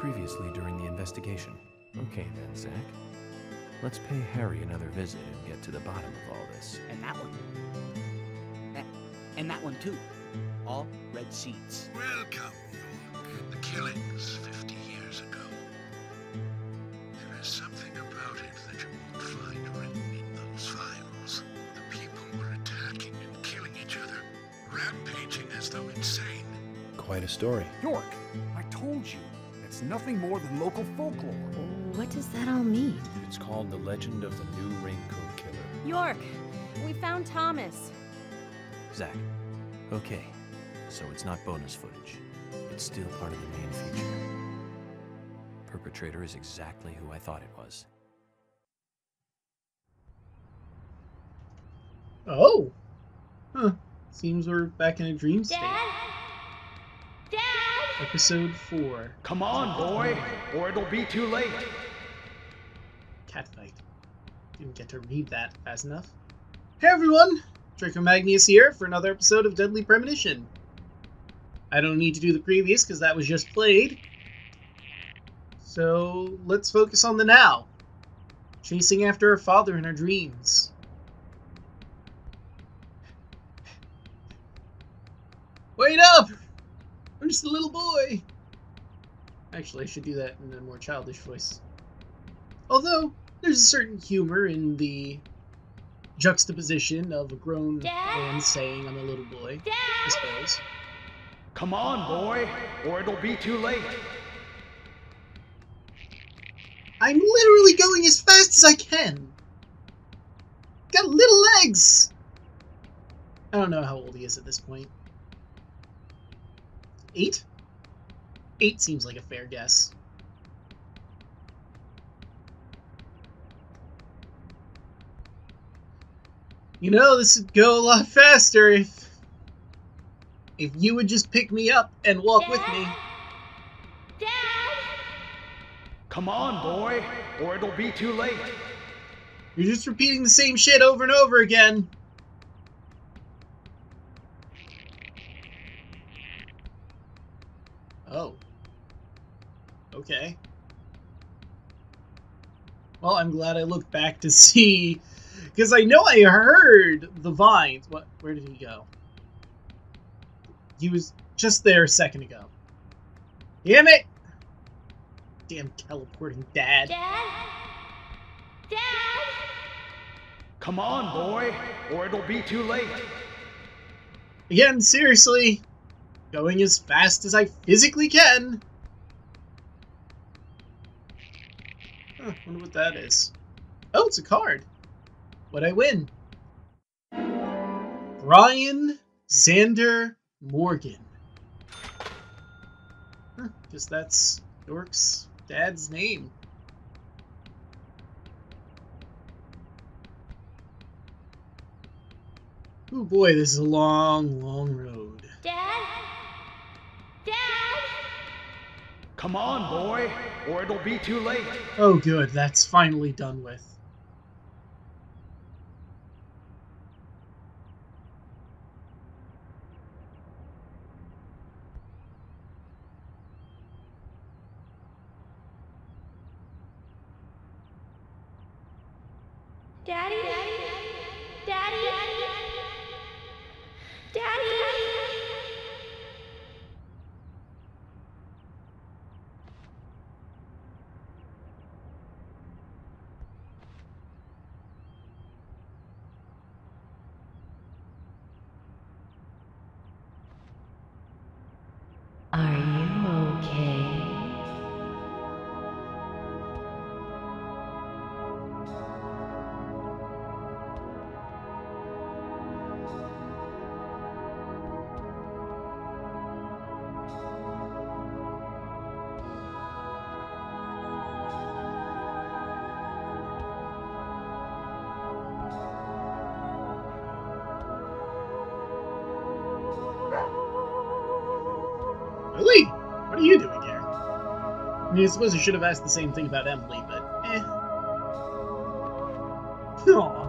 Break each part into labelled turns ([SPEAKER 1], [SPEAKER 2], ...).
[SPEAKER 1] previously during the investigation. Okay then, Zach. Let's pay Harry another visit and get to the bottom of all this.
[SPEAKER 2] And that one. And that one too. All red seeds.
[SPEAKER 3] Welcome, York. The killings 50 years ago. There is something about it that you won't find written in those files. The people were attacking and killing each other, rampaging as though insane.
[SPEAKER 1] Quite a story.
[SPEAKER 4] York, I told you, it's nothing more than local folklore.
[SPEAKER 5] What does that all mean?
[SPEAKER 1] It's called The Legend of the New Raincoat Killer.
[SPEAKER 5] York, we found Thomas.
[SPEAKER 1] Zach. Okay, so it's not bonus footage. It's still part of the main feature. Perpetrator is exactly who I thought it was.
[SPEAKER 6] Oh. Huh. Seems we're back in a dream state.
[SPEAKER 5] Dad?
[SPEAKER 6] Episode 4.
[SPEAKER 7] Come on, boy, or it'll be too late.
[SPEAKER 6] Catfight. Didn't get to read that fast enough. Hey everyone! Draco Magnius here for another episode of Deadly Premonition. I don't need to do the previous because that was just played. So let's focus on the now. Chasing after her father in her dreams. Wait up! I'm just a little boy! Actually, I should do that in a more childish voice. Although, there's a certain humor in the juxtaposition of a grown man saying I'm a little boy, I suppose.
[SPEAKER 7] Come on, boy, or it'll be too late.
[SPEAKER 6] I'm literally going as fast as I can! Got little legs! I don't know how old he is at this point. 8? 8 seems like a fair guess. You know, this would go a lot faster if you would just pick me up and walk with me.
[SPEAKER 5] Dad?
[SPEAKER 7] Come on, boy, or it'll be too late.
[SPEAKER 6] You're just repeating the same shit over and over again. Oh. Okay. Well, I'm glad I looked back to see, because I know I heard the vines. What? Where did he go? He was just there a second ago. Damn it! Damn teleporting dad.
[SPEAKER 5] Dad? Dad?
[SPEAKER 7] Come on, boy, or it'll be too late.
[SPEAKER 6] Again, seriously. Going as fast as I physically can. Huh, wonder what that is. Oh, it's a card. What'd I win? Brian Xander Morgan. Huh, guess that's York's dad's name. Oh boy, this is a long, long road.
[SPEAKER 5] Dad? Dad?
[SPEAKER 7] Come on, boy, or it'll be too late.
[SPEAKER 6] Oh good, that's finally done with.
[SPEAKER 5] Daddy? Daddy? Daddy? Are you okay?
[SPEAKER 6] Lily, what are you doing here? I mean, I suppose I should have asked the same thing about Emily, but eh. Aww.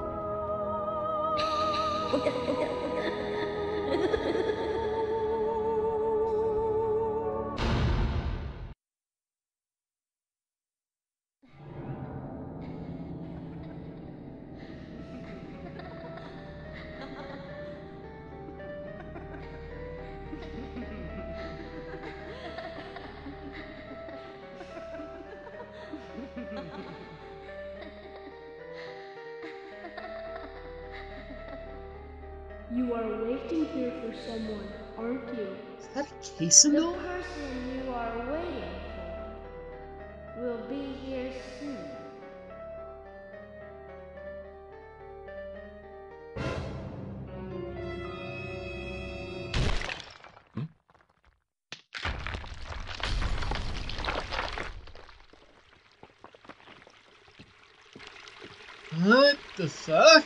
[SPEAKER 8] You are waiting here for someone, aren't you?
[SPEAKER 6] Is that a Kaysen
[SPEAKER 5] The
[SPEAKER 6] doll?
[SPEAKER 5] person you are waiting for will be here soon.
[SPEAKER 6] What the fuck?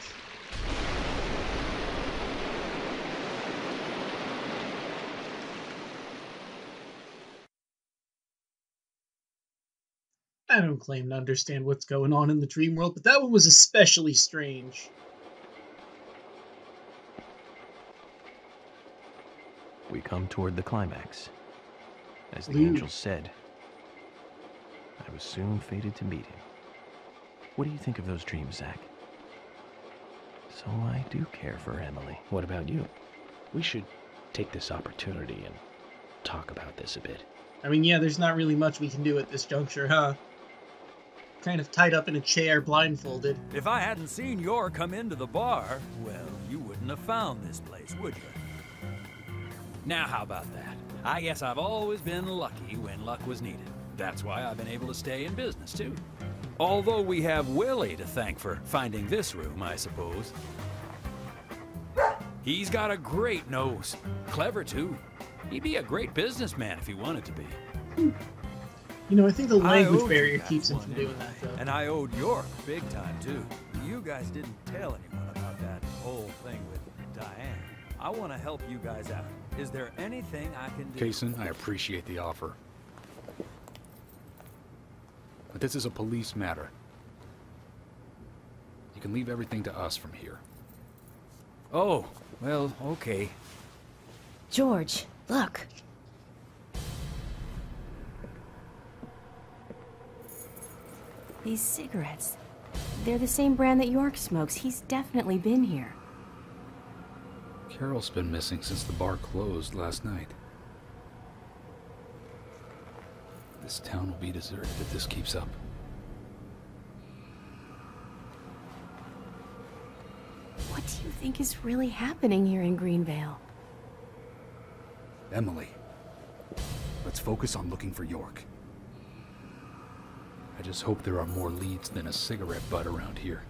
[SPEAKER 6] I don't claim to understand what's going on in the dream world, but that one was especially strange.
[SPEAKER 1] We come toward the climax. As the
[SPEAKER 6] Luke.
[SPEAKER 1] angel said, I was soon fated to meet him. What do you think of those dreams, Zach? So I do care for Emily. What about you?
[SPEAKER 2] We should take this opportunity and talk about this a bit.
[SPEAKER 6] I mean, yeah, there's not really much we can do at this juncture, huh? Kind of tied up in a chair, blindfolded.
[SPEAKER 9] If I hadn't seen York come into the bar, well, you wouldn't have found this place, would you? Now, how about that? I guess I've always been lucky when luck was needed. That's why I've been able to stay in business, too. Although we have Willie to thank for finding this room, I suppose. He's got a great nose. Clever, too. He'd be a great businessman if he wanted to be.
[SPEAKER 6] You know, I think the language
[SPEAKER 9] owed
[SPEAKER 6] barrier
[SPEAKER 9] you that
[SPEAKER 6] keeps him
[SPEAKER 9] one
[SPEAKER 6] from doing
[SPEAKER 9] anyway.
[SPEAKER 6] that, though.
[SPEAKER 9] And I owed York big time, too. You guys didn't tell anyone about that whole thing with Diane. I want to help you guys out. Is there anything I can do?
[SPEAKER 4] Kaysen, I appreciate the offer. But this is a police matter. You can leave everything to us from here.
[SPEAKER 9] Oh, well, okay.
[SPEAKER 10] George, look. These cigarettes. They're the same brand that York smokes. He's definitely been here.
[SPEAKER 4] Carol's been missing since the bar closed last night. This town will be deserted if this keeps up.
[SPEAKER 10] What do you think is really happening here in Greenvale?
[SPEAKER 4] Emily, let's focus on looking for York. I just hope there are more leads than a cigarette butt around here.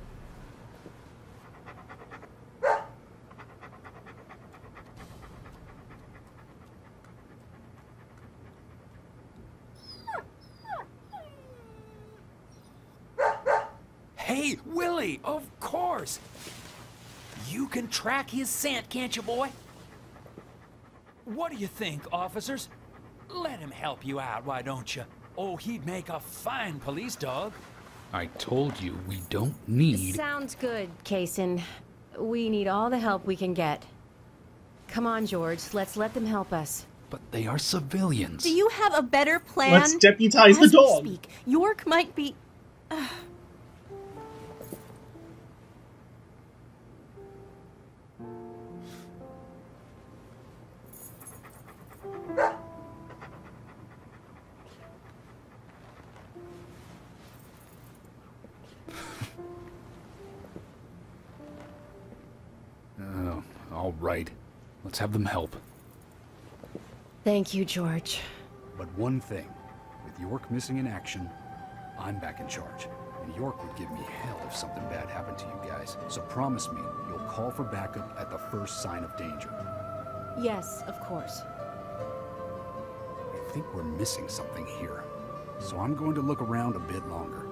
[SPEAKER 9] Hey, Willie, of course. You can track his scent, can't you, boy? What do you think, officers? Let him help you out, why don't you? Oh, he'd make a fine police dog.
[SPEAKER 4] I told you we don't need...
[SPEAKER 10] Sounds good, Kaysen. We need all the help we can get. Come on, George. Let's let them help us.
[SPEAKER 4] But they are civilians.
[SPEAKER 10] Do you have a better plan?
[SPEAKER 6] Let's deputize the
[SPEAKER 10] As we
[SPEAKER 6] dog.
[SPEAKER 10] speak, York might be...
[SPEAKER 4] All right. Let's have them help.
[SPEAKER 10] Thank you, George.
[SPEAKER 4] But one thing. With York missing in action, I'm back in charge. And York would give me hell if something bad happened to you guys. So promise me you'll call for backup at the first sign of danger.
[SPEAKER 10] Yes, of course.
[SPEAKER 4] I think we're missing something here. So I'm going to look around a bit longer.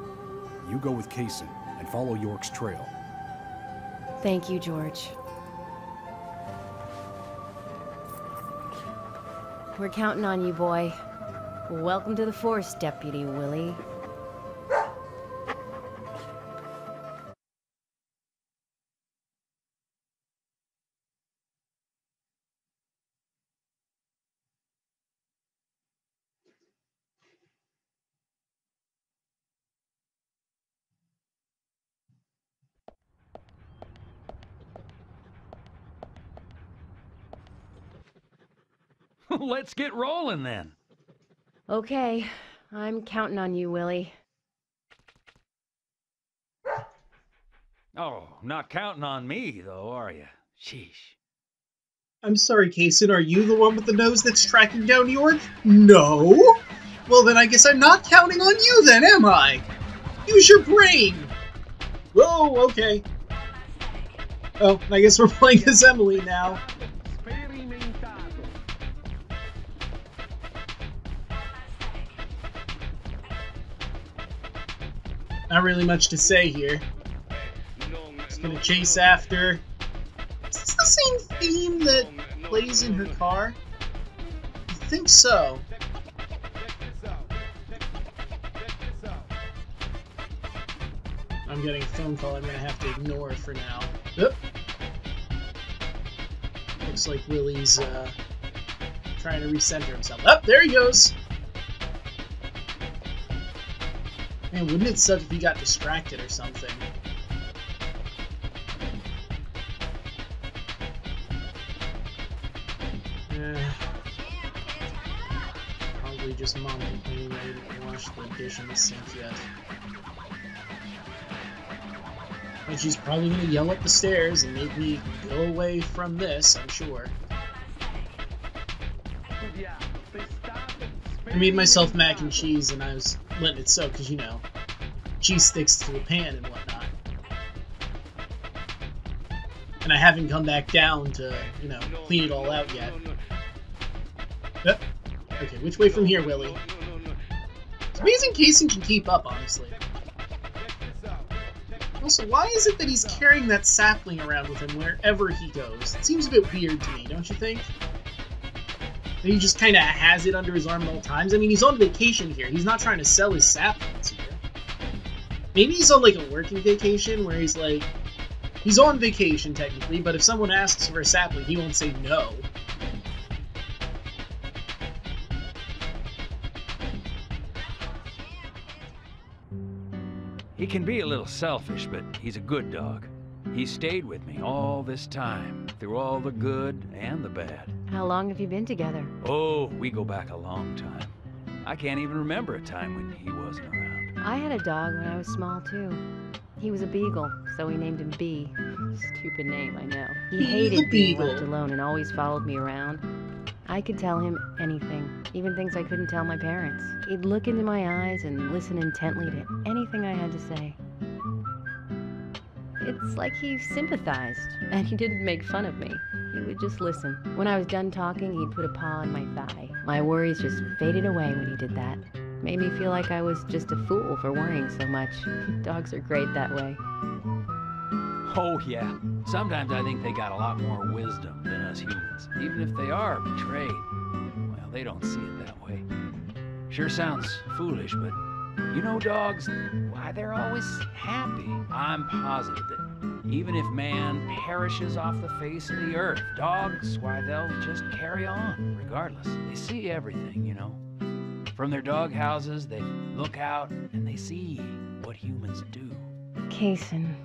[SPEAKER 4] You go with Kaysen and follow York's trail.
[SPEAKER 10] Thank you, George. We're counting on you, boy. Welcome to the force, Deputy Willie.
[SPEAKER 9] Let's get rolling then.
[SPEAKER 10] Okay, I'm counting on you, Willie.
[SPEAKER 9] Oh, not counting on me, though, are you? Sheesh.
[SPEAKER 6] I'm sorry, Kaysen, are you the one with the nose that's tracking down York? No? Well, then I guess I'm not counting on you then, am I? Use your brain! Whoa, okay. Oh, I guess we're playing as Emily now. Not really much to say here. Just gonna chase after... Is this the same theme that plays in her car? I think so. I'm getting a phone call I'm gonna have to ignore for now. Oop. Looks like Willie's trying to recenter himself. Oh, there he goes! Man, wouldn't it suck if he got distracted or something? Probably just Mom complaining that I didn't wash the dish in the sink yet. And she's probably gonna yell up the stairs and make me go away from this, I'm sure. I made myself mac and cheese and I was letting it soak because, you know, cheese sticks to the pan and whatnot. And I haven't come back down to, you know, clean it all out yet. Oh. Okay, which way from here, Willie? It's amazing Kaysen can keep up, honestly. Also, why is it that he's carrying that sapling around with him wherever he goes? It seems a bit weird to me, don't you think? That he just kind of has it under his arm at all times. I mean, he's on vacation here. He's not trying to sell his saplings here. Maybe he's on, like, a working vacation where he's, like... He's on vacation, technically, but if someone asks for a sapling, he won't say no.
[SPEAKER 9] He can be a little selfish, but he's a good dog. He stayed with me all this time, through all the good and the bad.
[SPEAKER 10] How long have you been together?
[SPEAKER 9] Oh, we go back a long time. I can't even remember a time when he wasn't around.
[SPEAKER 10] I had a dog when I was small, too. He was a beagle, so we named him B. Stupid name, I know. He hated being left alone and always followed me around. I could tell him anything, even things I couldn't tell my parents. He'd look into my eyes and listen intently to anything I had to say. It's like he sympathized, and he didn't make fun of me. He would just listen. When I was done talking, he'd put a paw on my thigh. My worries just faded away when he did that. Made me feel like I was just a fool for worrying so much. Dogs are great that way.
[SPEAKER 9] Oh, yeah. Sometimes I think they got a lot more wisdom than us humans. Even if they are betrayed. Well, they don't see it that way. Sure sounds foolish, but you know dogs, why, they're always happy. I'm positive that even if man perishes off the face of the earth, dogs, why, they'll just carry on, regardless. They see everything, you know. From their dog houses, they look out and they see what humans do.
[SPEAKER 10] Kaysen.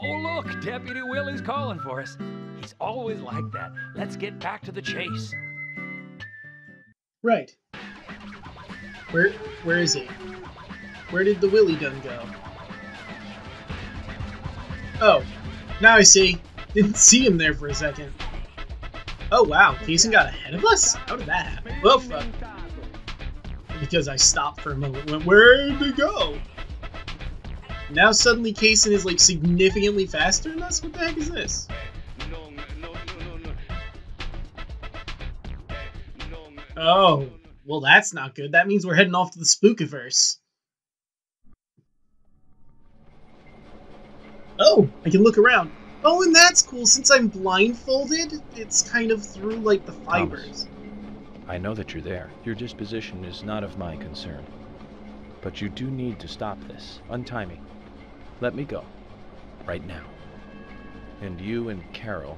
[SPEAKER 9] Oh, look, Deputy Willie's calling for us. He's always like that. Let's get back to the chase.
[SPEAKER 6] Right. Where is he? Where did the Willie gun go? Oh, now I see. Didn't see him there for a second. Oh wow, Kaysen got ahead of us? How did that happen? Well, fuck. Because I stopped for a moment. Went, where'd he go? Now suddenly Kaysen is like significantly faster than us? What the heck is this? Oh, well that's not good. That means we're heading off to the Spookiverse. Oh, I can look around. Oh, and that's cool. Since I'm blindfolded, it's kind of through, like, the fibers.
[SPEAKER 2] Thomas, I know that you're there. Your disposition is not of my concern. But you do need to stop this. Untie me. Let me go. Right now. And you and Carol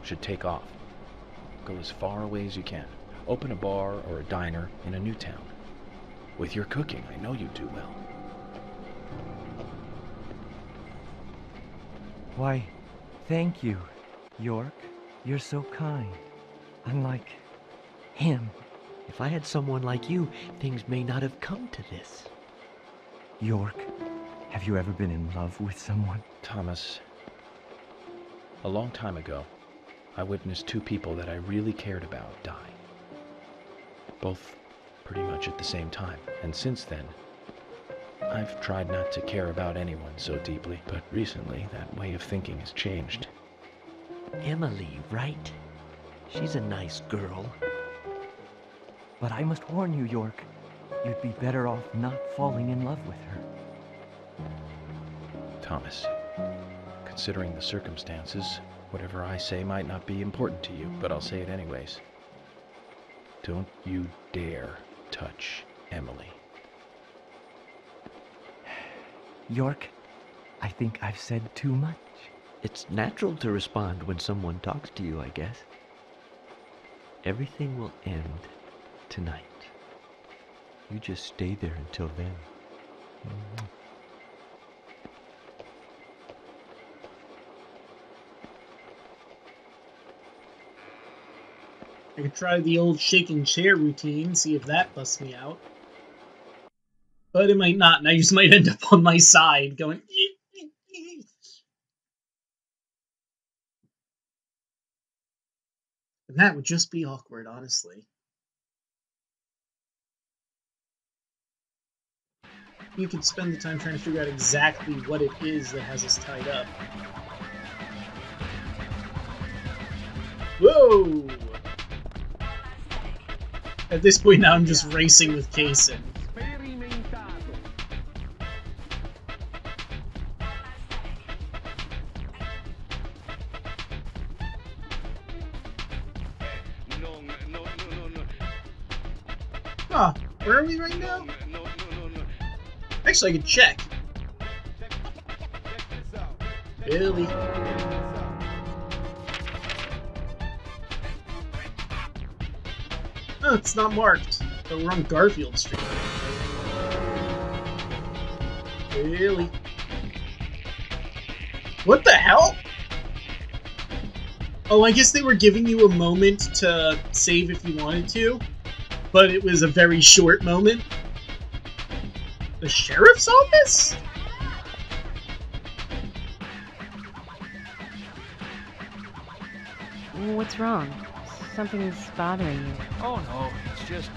[SPEAKER 2] should take off. Go as far away as you can. Open a bar or a diner in a new town. With your cooking, I know you do well.
[SPEAKER 11] Why, thank you, York. You're so kind. Unlike him. If I had someone like you, things may not have come to this. York, have you ever been in love with someone?
[SPEAKER 2] Thomas, A long time ago, I witnessed two people that I really cared about die. Both pretty much at the same time. And since then, I've tried not to care about anyone so deeply, but recently that way of thinking has changed.
[SPEAKER 11] Emily, right? She's a nice girl. But I must warn you, York, you'd be better off not falling in love with her.
[SPEAKER 2] Thomas, considering the circumstances, whatever I say might not be important to you, but I'll say it anyways. Don't you dare touch Emily.
[SPEAKER 11] York, I think I've said too much. It's natural to respond when someone talks to you, I guess. Everything will end tonight. You just stay there until then.
[SPEAKER 6] I could try the old shaking chair routine, see if that busts me out. But it might not, and I just might end up on my side going... And that would just be awkward, honestly. You could spend the time trying to figure out exactly what it is that has us tied up. Whoa! At this point now I'm just racing with Kaysen. Huh, where are we right now? Actually, I could check. Billy. Oh, it's not marked, but we're on Garfield Street. Billy. What the hell? Oh, I guess they were giving you a moment to save if you wanted to, but it was a very short moment. The sheriff's office?
[SPEAKER 10] What's wrong? Something's bothering you.
[SPEAKER 9] Oh no, it's just...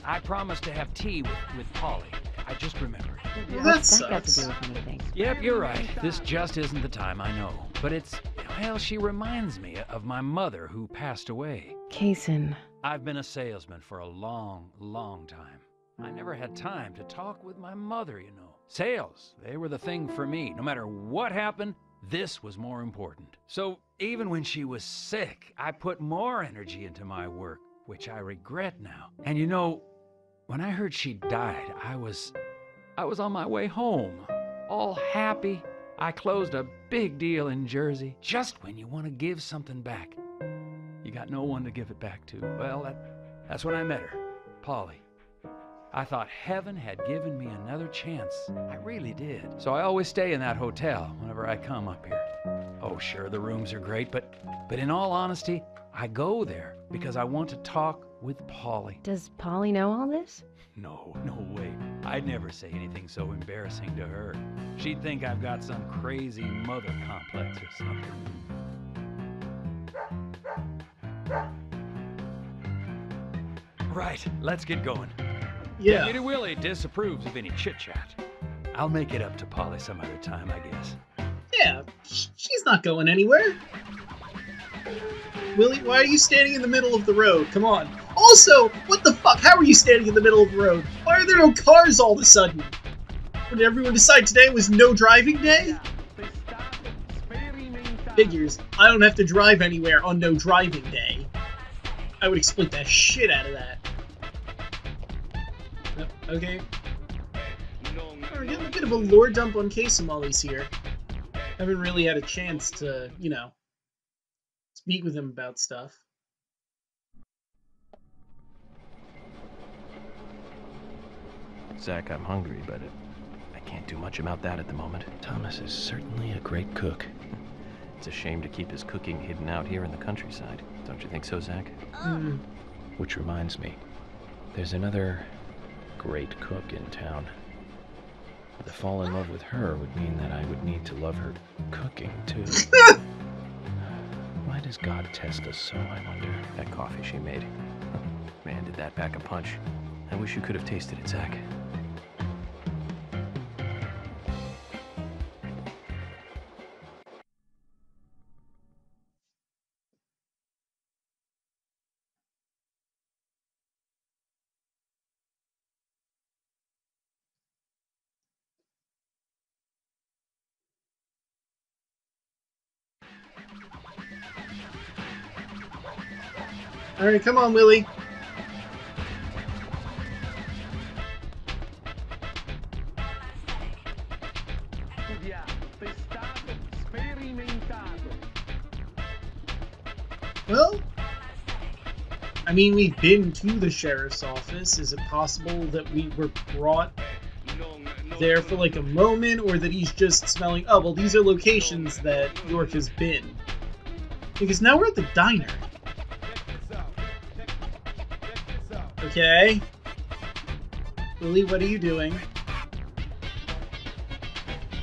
[SPEAKER 9] I promised to have tea with Polly. I just remembered.
[SPEAKER 6] Well,
[SPEAKER 10] What's that got to do with anything?
[SPEAKER 9] Yep, you're right. This just isn't the time, I know. But it's... well, she reminds me of my mother who passed away.
[SPEAKER 10] Kaysen.
[SPEAKER 9] I've been a salesman for a long, long time. I never had time to talk with my mother, you know. Sales, they were the thing for me. No matter what happened, this was more important. So even when she was sick, I put more energy into my work, which I regret now. And you know, when I heard she died, I was on my way home, all happy. I closed a big deal in Jersey. Just when you want to give something back, you got no one to give it back to. Well, that's when I met her, Polly. I thought heaven had given me another chance. I really did. So I always stay in that hotel whenever I come up here. Oh, sure, the rooms are great, but in all honesty, I go there because I want to talk with Polly.
[SPEAKER 10] Does Polly know all this?
[SPEAKER 9] No way. I'd never say anything so embarrassing to her. She'd think I've got some crazy mother complex or something. Right, let's get going.
[SPEAKER 6] Yeah.
[SPEAKER 9] Deputy Willie disapproves of any chit-chat. I'll make it up to Polly some other time, I guess.
[SPEAKER 6] Yeah, she's not going anywhere. Willie, why are you standing in the middle of the road? Come on. Also, what the fuck? How are you standing in the middle of the road? Why are there no cars all of a sudden? Did everyone decide today was no driving day? Figures. I don't have to drive anywhere on no driving day. I would exploit the shit out of that. Okay. We're getting a bit of a lore dump on Kaysen while he's here. Haven't really had a chance to, you know, speak with him about stuff.
[SPEAKER 1] Zach, I'm hungry, but I can't do much about that at the moment.
[SPEAKER 2] Thomas is certainly a great cook.
[SPEAKER 1] It's a shame to keep his cooking hidden out here in the countryside. Don't you think so, Zach?
[SPEAKER 6] Mm.
[SPEAKER 2] Which reminds me, there's another great cook in town. To fall in love with her would mean that I would need to love her cooking, too. Why does God test us so, I wonder?
[SPEAKER 1] That coffee she made. Man, did that pack a punch. I wish you could have tasted it, Zach.
[SPEAKER 6] Alright, come on, Willie. Well, I mean, we've been to the sheriff's office. Is it possible that we were brought there for like a moment, or that he's just smelling, oh, well, these are locations that York has been? Because now we're at the diner. Okay. Willie, what are you doing?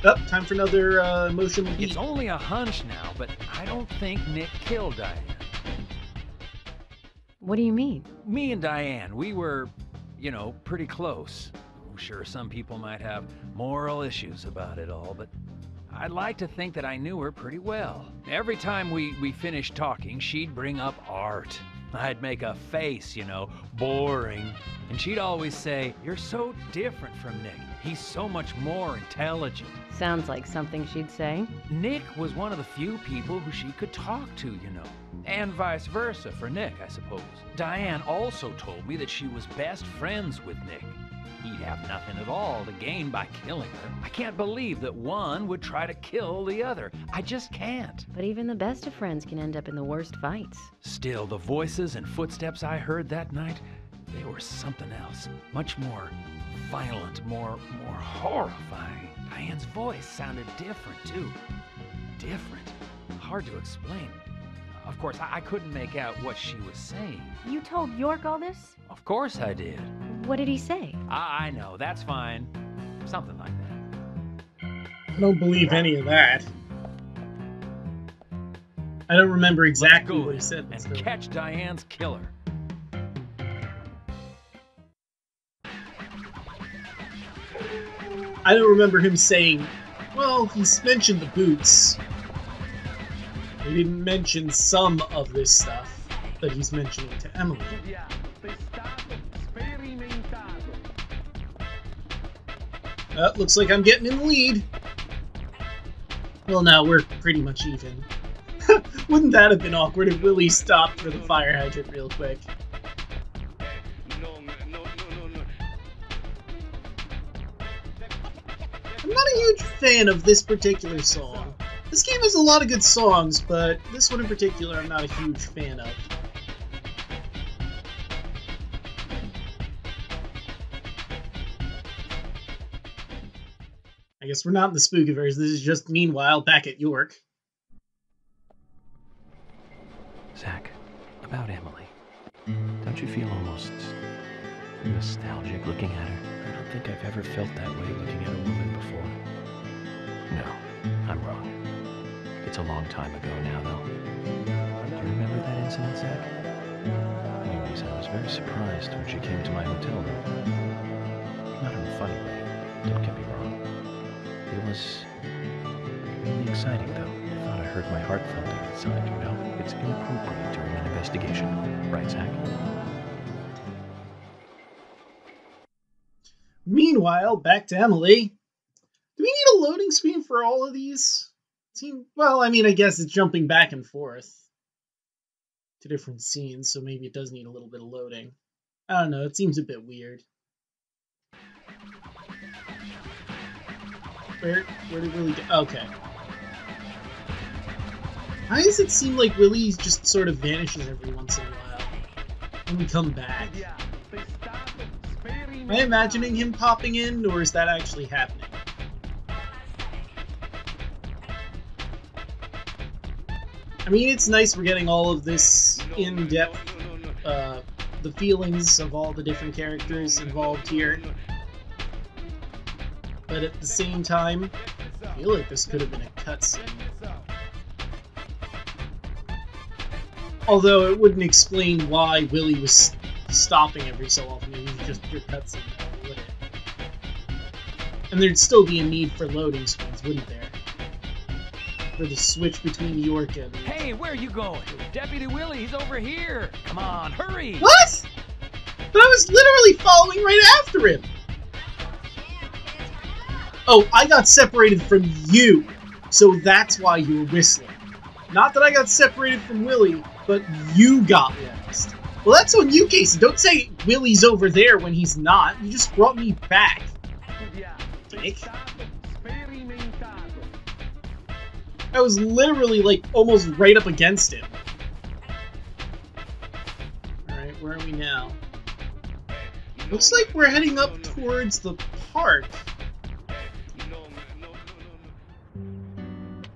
[SPEAKER 6] Oh, time for another emotional beat.
[SPEAKER 9] It's only a hunch now, but I don't think Nick killed Diane.
[SPEAKER 10] What do you mean?
[SPEAKER 9] Me and Diane, we were, you know, pretty close. I'm sure some people might have moral issues about it all, but I'd like to think that I knew her pretty well. Every time we finished talking, she'd bring up art. I'd make a face, you know, boring. And she'd always say, "You're so different from Nick. He's so much more intelligent."
[SPEAKER 10] Sounds like something she'd say.
[SPEAKER 9] Nick was one of the few people who she could talk to, you know. And vice versa for Nick, I suppose. Diane also told me that she was best friends with Nick. He'd have nothing at all to gain by killing her. I can't believe that one would try to kill the other. I just can't.
[SPEAKER 10] But even the best of friends can end up in the worst fights.
[SPEAKER 9] Still, the voices and footsteps I heard that night, they were something else. Much more violent, more horrifying. Diane's voice sounded different, too. Different. Hard to explain. Of course, I couldn't make out what she was saying.
[SPEAKER 8] You told York all this?
[SPEAKER 9] Of course I did.
[SPEAKER 10] What did he say?
[SPEAKER 9] I know, that's fine. Something like that.
[SPEAKER 6] I don't believe any of that. I don't remember exactly what he said.
[SPEAKER 9] And catch Diane's killer.
[SPEAKER 6] I don't remember him saying, well, he's mentioned the boots. He didn't mention some of this stuff that he's mentioning to Emily. Looks like I'm getting in the lead. Well, no, we're pretty much even. Wouldn't that have been awkward if Willie stopped for the fire hydrant real quick? I'm not a huge fan of this particular song. This game has a lot of good songs, but this one in particular I'm not a huge fan of. I guess we're not in the Spookiverse, this is just meanwhile back at York.
[SPEAKER 1] Zach, about Emily. Don't you feel almost nostalgic looking at her?
[SPEAKER 2] I don't think I've ever felt that way looking at a woman before.
[SPEAKER 1] No, I'm wrong. It's a long time ago now, though. Do you remember that incident, Zach?
[SPEAKER 2] Anyways, I was very surprised when she came to my hotel room. Not in a funny way, don't get me wrong. It was really exciting, though. I thought I heard my heart thumping inside, you know?
[SPEAKER 1] It's inappropriate during an investigation. Right, Zach?
[SPEAKER 6] Meanwhile, back to Emily. Do we need a loading screen for all of these? Well, I mean, I guess it's jumping back and forth to different scenes, so maybe it does need a little bit of loading. I don't know, it seems a bit weird. Where did Willie go? Okay. Why does it seem like Willie just sort of vanishes every once in a while when we come back? Am I imagining him popping in, or is that actually happening? I mean, it's nice we're getting all of this in-depth, the feelings of all the different characters involved here. But at the same time, I feel like this could have been a cutscene. Although it wouldn't explain why Willie was stopping every so often. It was just pure cutscene, would it? And there'd still be a need for loading screens, wouldn't there? For the switch between York and...
[SPEAKER 9] Hey, where are you going? Deputy Willie, he's over here! Come on, hurry!
[SPEAKER 6] What?! But I was literally following right after him! Oh, I got separated from you, so that's why you were whistling. Not that I got separated from Willie, but you got lost. Well, that's on you, Kaysen. Don't say Willie's over there when he's not. You just brought me back. Dick. I was literally, like, almost right up against him. Alright, where are we now? Looks like we're heading up towards the park.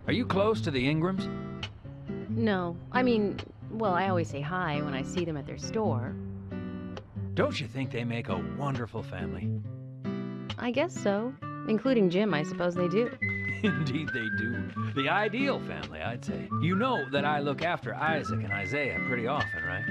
[SPEAKER 9] Are you close to the Ingrams?
[SPEAKER 10] No, I mean, well, I always say hi when I see them at their store.
[SPEAKER 9] Don't you think they make a wonderful family?
[SPEAKER 10] I guess so. Including Jim, I suppose they do.
[SPEAKER 9] Indeed they do. The ideal family, I'd say. You know that I look after Isaac and Isaiah pretty often, right?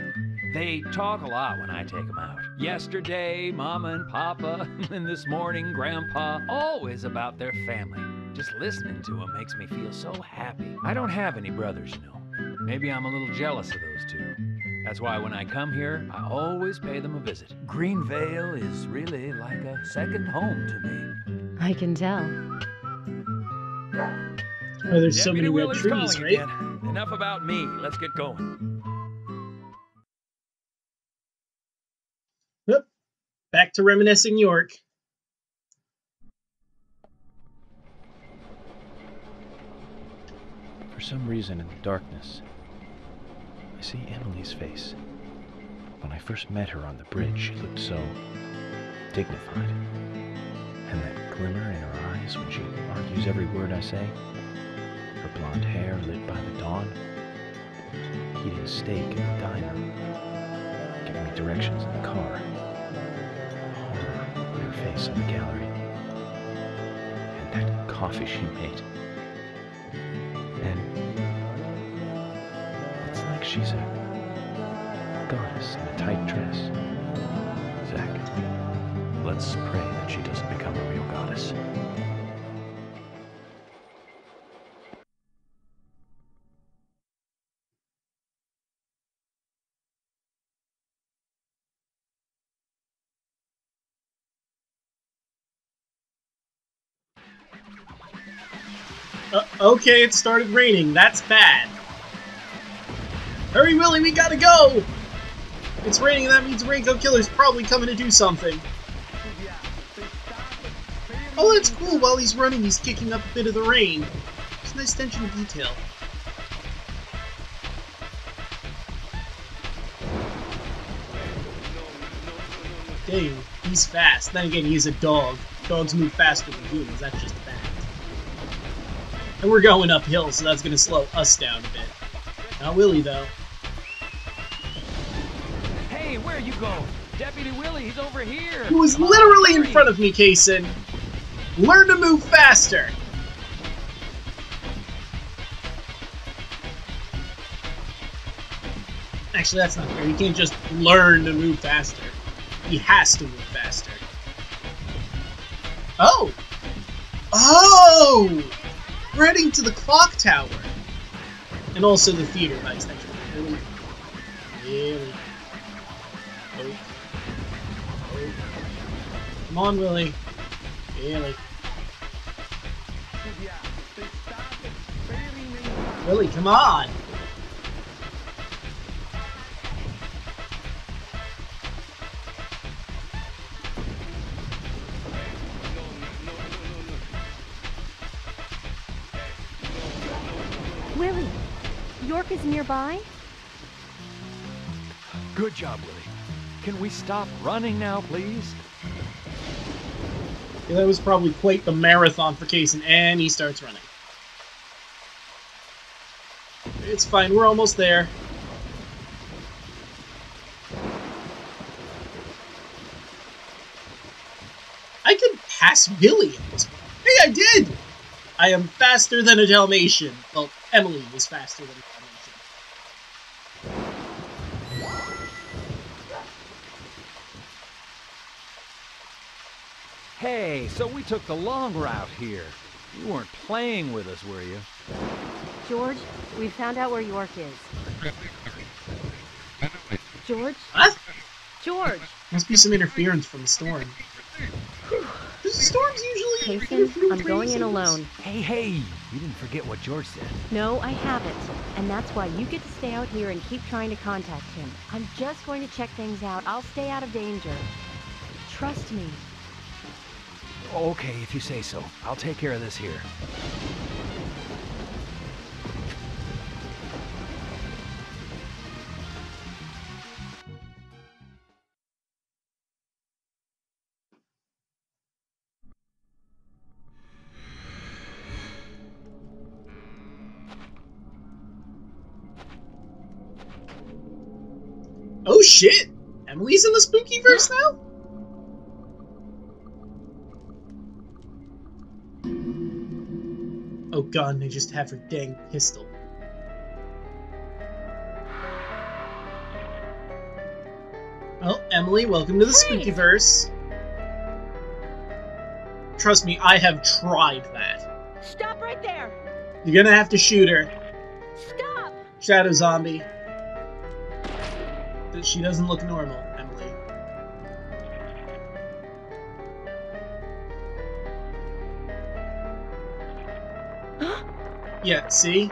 [SPEAKER 9] They talk a lot when I take them out. Yesterday, Mama and Papa, and this morning, Grandpa, always about their family. Just listening to them makes me feel so happy. I don't have any brothers, you know. Maybe I'm a little jealous of those two. That's why when I come here, I always pay them a visit. Greenvale is really like a second home to me.
[SPEAKER 10] I can tell.
[SPEAKER 6] Oh, there's so many red
[SPEAKER 9] Willie's
[SPEAKER 6] trees,
[SPEAKER 9] calling
[SPEAKER 6] right?
[SPEAKER 9] again. Enough about me. Let's get going.
[SPEAKER 6] Yep. Back to reminiscing York.
[SPEAKER 2] For some reason in the darkness, I see Emily's face. When I first met her on the bridge, she looked so dignified. And that glimmer in her eyes when she argues every word I say. Her blonde hair lit by the dawn. Eating steak in the diner. Giving me directions in the car. Horror on her face in the gallery. And that coffee she made. And it's like she's a goddess in a tight dress.
[SPEAKER 1] Zach, let's pray that she doesn't become a real goddess.
[SPEAKER 6] Okay, it started raining. That's bad. Hurry, Willie, we gotta go! It's raining, and that means Draco Killer's probably coming to do something. Oh, that's cool. While he's running, he's kicking up a bit of the rain. It's a nice attention to detail. Dang, he's fast. Then again, he's a dog. Dogs move faster than humans. That's just a fact. And we're going uphill, so that's going to slow us down a bit. Not Willie, though.
[SPEAKER 9] Hey, where are you going? Deputy Willie, he's over here.
[SPEAKER 6] He was literally in front of me, Kaysen. Learn to move faster. Actually, that's not fair. You can't just learn to move faster. He has to move faster. Oh! Oh! We're heading to the clock tower. And also the theater heist, actually. Really? Really? Oh. Oh. Come on, Willie. Really? Willie, come on!
[SPEAKER 8] Willie, York is nearby?
[SPEAKER 9] Good job, Willie. Can we stop running now, please?
[SPEAKER 6] Yeah, that was probably quite the marathon for Kaysen, and he starts running. It's fine, we're almost there. I could pass Willie at this point. Hey, I did! I am faster than a Dalmatian. Well, Emily was faster than a Dalmatian.
[SPEAKER 9] Hey, so we took the long route here. You weren't playing with us, were you?
[SPEAKER 10] George, we found out where York is. George?
[SPEAKER 6] What?
[SPEAKER 10] George!
[SPEAKER 6] Must be some interference from the storm. Do storms usually
[SPEAKER 10] Kaysen, I'm going in alone.
[SPEAKER 9] Hey, you didn't forget what George said.
[SPEAKER 10] No, I haven't. And that's why you get to stay out here and keep trying to contact him. I'm just going to check things out. I'll stay out of danger. Trust me.
[SPEAKER 9] Okay, if you say so. I'll take care of this here.
[SPEAKER 6] Oh shit! Emily's in the spooky verse now? Oh god, and they just have her dang pistol. Well, Emily, welcome to the spooky verse. Trust me, I have tried that.
[SPEAKER 10] Stop right there!
[SPEAKER 6] You're gonna have to shoot her.
[SPEAKER 10] Stop!
[SPEAKER 6] Shadow zombie. She doesn't look normal, Emily. Yeah, see?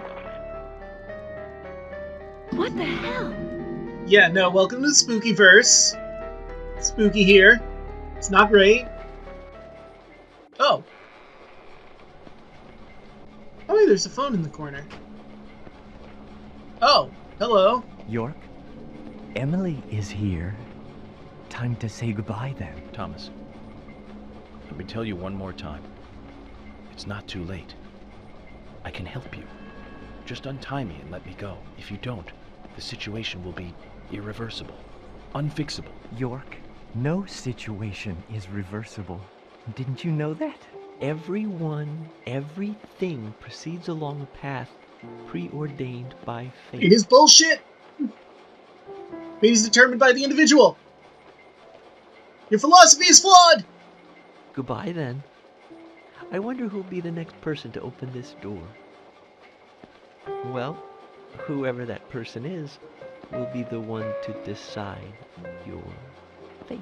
[SPEAKER 10] What the hell?
[SPEAKER 6] Yeah, no, welcome to the spooky verse. Spooky here. It's not great. Oh. Oh, hey, there's a phone in the corner. Oh, hello.
[SPEAKER 11] York? Emily is here. Time to say goodbye then.
[SPEAKER 2] Thomas, let me tell you one more time. It's not too late. I can help you. Just untie me and let me go. If you don't, the situation will be irreversible, unfixable.
[SPEAKER 11] York, no situation is reversible. Didn't you know that? Everyone, everything proceeds along a path preordained by fate.
[SPEAKER 6] It is bullshit! Fate is determined by the individual! Your philosophy is flawed!
[SPEAKER 11] Goodbye then. I wonder who'll be the next person to open this door. Well, whoever that person is will be the one to decide your fate.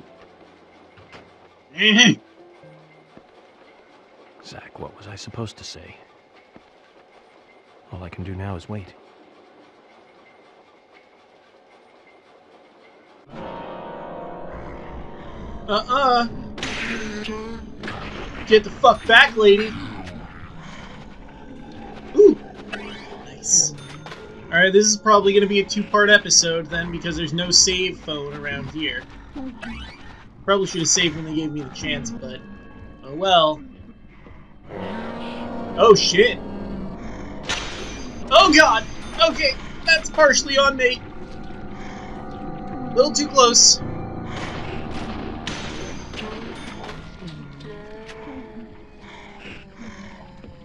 [SPEAKER 1] Zach, what was I supposed to say? All I can do now is wait.
[SPEAKER 6] Get the fuck back, lady. Ooh. Nice. Alright, this is probably going to be a two-part episode then, because there's no save phone around here. Probably should have saved when they gave me the chance, but... oh well. Oh shit. Oh god! Okay, that's partially on me. A little too close.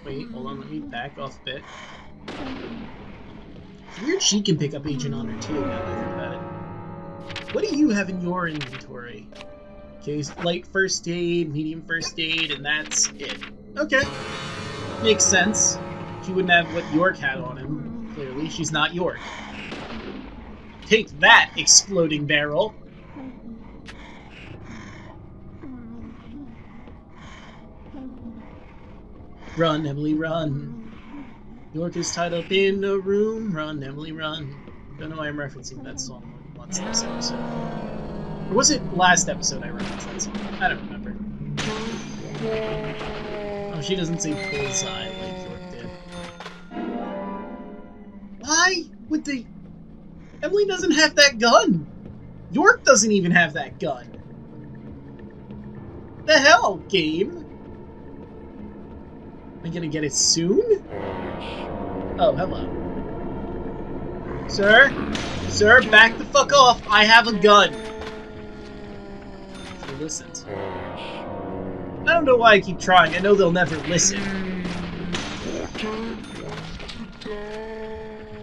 [SPEAKER 6] Wait, hold on, let me back off a bit. It's weird she can pick up Agent Honor too, now that I think about it. What do you have in your inventory? Okay, light first aid, medium first aid, and that's it. Okay. Makes sense. She wouldn't have what York had on him. Clearly, she's not York. Take that, exploding barrel! Run, Emily, run. York is tied up in a room. Run, Emily, run. Don't know why I'm referencing that song once this episode. Or was it last episode I referenced that song? I don't remember. Oh, she doesn't say bullseye like York did. Why would they... Emily doesn't have that gun! York doesn't even have that gun! The hell, game? Am I gonna get it soon? Oh, hello. Sir? Sir, back the fuck off! I have a gun! She listens. I don't know why I keep trying. I know they'll never listen.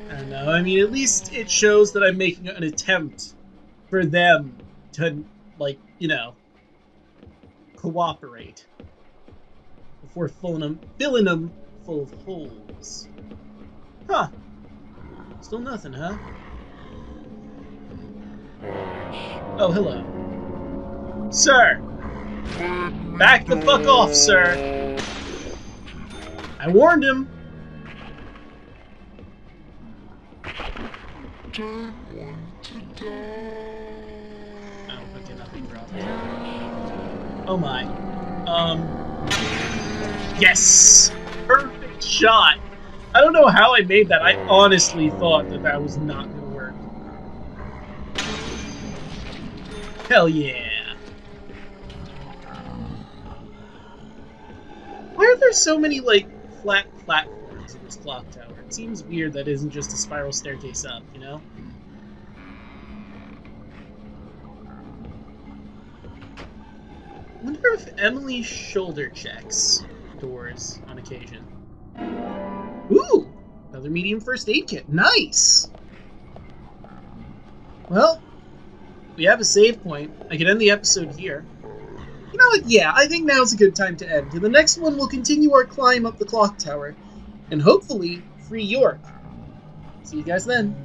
[SPEAKER 6] I don't know. I mean, at least it shows that I'm making an attempt for them to, like, you know, cooperate before filling them full of holes. Huh. Still nothing, huh? Oh, hello. Sir! Back the fuck off, sir! I warned him! Oh, okay, nothing dropped. Oh my. Yes! Perfect shot! I don't know how I made that. I honestly thought that that was not gonna work. Hell yeah! Why are there so many, like, flat platforms in this clock tower? It seems weird that isn't just a spiral staircase up, you know? I wonder if Emily shoulder checks doors on occasion. Ooh! Another medium first aid kit. Nice! Well, we have a save point. I could end the episode here. You know what? Yeah, I think now's a good time to end. In the next one, we'll continue our climb up the clock tower. And hopefully, free York. See you guys then.